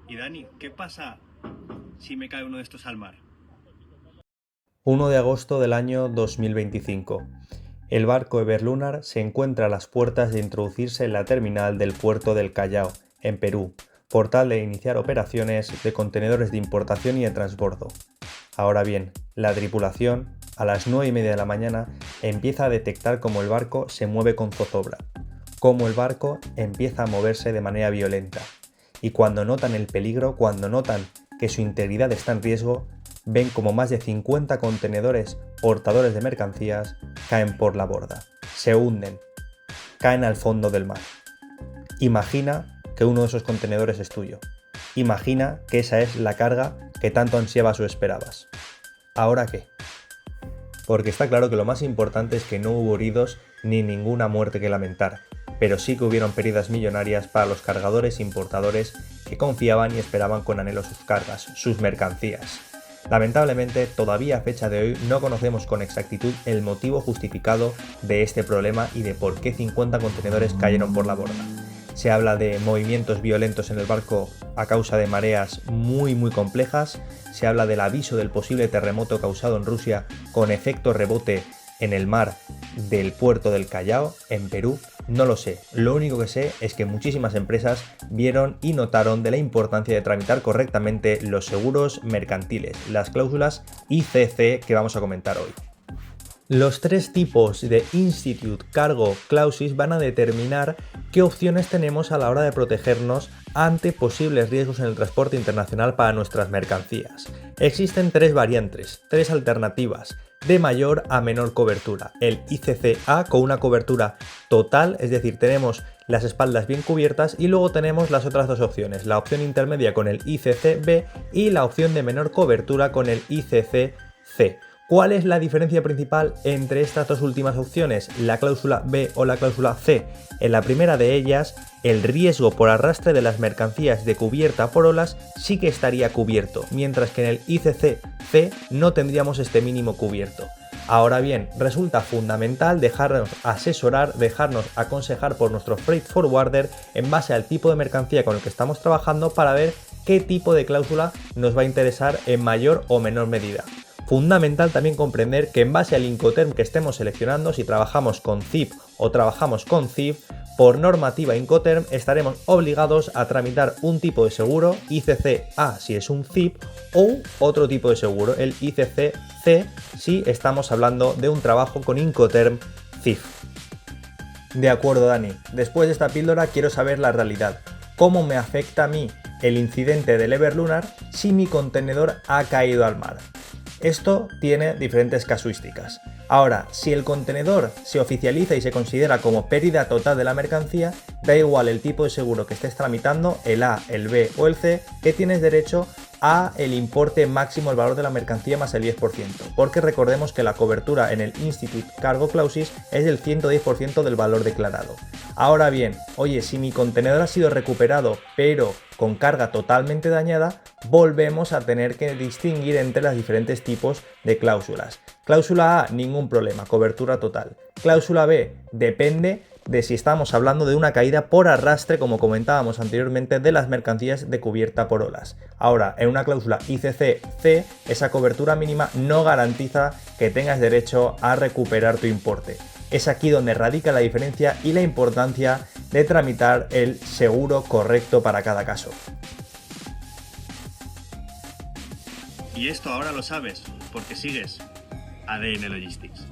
Y Dani, ¿qué pasa si me cae uno de estos al mar? 1 de agosto del año 2025. El barco Everlunar se encuentra a las puertas de introducirse en la terminal del puerto del Callao, en Perú, por tal de iniciar operaciones de contenedores de importación y de transbordo. Ahora bien, la tripulación, a las 9:30 de la mañana, empieza a detectar cómo el barco se mueve con zozobra, cómo el barco empieza a moverse de manera violenta. Y cuando notan el peligro, cuando notan que su integridad está en riesgo, ven como más de 50 contenedores portadores de mercancías caen por la borda, se hunden, caen al fondo del mar. Imagina que uno de esos contenedores es tuyo. Imagina que esa es la carga que tanto ansiabas o esperabas. ¿Ahora qué? Porque está claro que lo más importante es que no hubo heridos ni ninguna muerte que lamentar, pero sí que hubieron pérdidas millonarias para los cargadores e importadores que confiaban y esperaban con anhelo sus cargas, sus mercancías. Lamentablemente, todavía a fecha de hoy no conocemos con exactitud el motivo justificado de este problema y de por qué 50 contenedores cayeron por la borda. Se habla de movimientos violentos en el barco a causa de mareas muy complejas, se habla del aviso del posible terremoto causado en Rusia con efecto rebote en el mar del puerto del Callao, en Perú. No lo sé, lo único que sé es que muchísimas empresas vieron y notaron de la importancia de tramitar correctamente los seguros mercantiles, las cláusulas ICC que vamos a comentar hoy. Los tres tipos de Institute Cargo Clauses van a determinar qué opciones tenemos a la hora de protegernos ante posibles riesgos en el transporte internacional para nuestras mercancías. Existen tres variantes, tres alternativas de mayor a menor cobertura. El ICC-A con una cobertura total, es decir, tenemos las espaldas bien cubiertas, y luego tenemos las otras dos opciones, la opción intermedia con el ICC-B y la opción de menor cobertura con el ICC-C. ¿Cuál es la diferencia principal entre estas dos últimas opciones, la cláusula B o la cláusula C? En la primera de ellas, el riesgo por arrastre de las mercancías de cubierta por olas sí que estaría cubierto, mientras que en el ICC-C no tendríamos este mínimo cubierto. Ahora bien, resulta fundamental dejarnos asesorar, dejarnos aconsejar por nuestro freight forwarder en base al tipo de mercancía con el que estamos trabajando para ver qué tipo de cláusula nos va a interesar en mayor o menor medida. Fundamental también comprender que en base al Incoterm que estemos seleccionando, si trabajamos con ZIP o trabajamos con CIF, por normativa Incoterm estaremos obligados a tramitar un tipo de seguro, ICC-A si es un ZIP, o otro tipo de seguro, el ICC-C si estamos hablando de un trabajo con Incoterm CIF. De acuerdo, Dani, después de esta píldora quiero saber la realidad. ¿Cómo me afecta a mí el incidente del Everlunar si mi contenedor ha caído al mar? Esto tiene diferentes casuísticas. Ahora, si el contenedor se oficializa y se considera como pérdida total de la mercancía, da igual el tipo de seguro que estés tramitando, el A, el B o el C, que tienes derecho a el importe máximo, el valor de la mercancía más el 10%, porque recordemos que la cobertura en el Institute Cargo Clauses es del 110% del valor declarado. Ahora bien, oye, si mi contenedor ha sido recuperado pero con carga totalmente dañada, volvemos a tener que distinguir entre los diferentes tipos de cláusulas. Cláusula A, ningún problema, cobertura total. Cláusula B, depende de si estamos hablando de una caída por arrastre, como comentábamos anteriormente, de las mercancías de cubierta por olas. Ahora, en una cláusula ICC-C, esa cobertura mínima no garantiza que tengas derecho a recuperar tu importe. Es aquí donde radica la diferencia y la importancia de tramitar el seguro correcto para cada caso. Y esto ahora lo sabes, porque sigues ADN Logistics.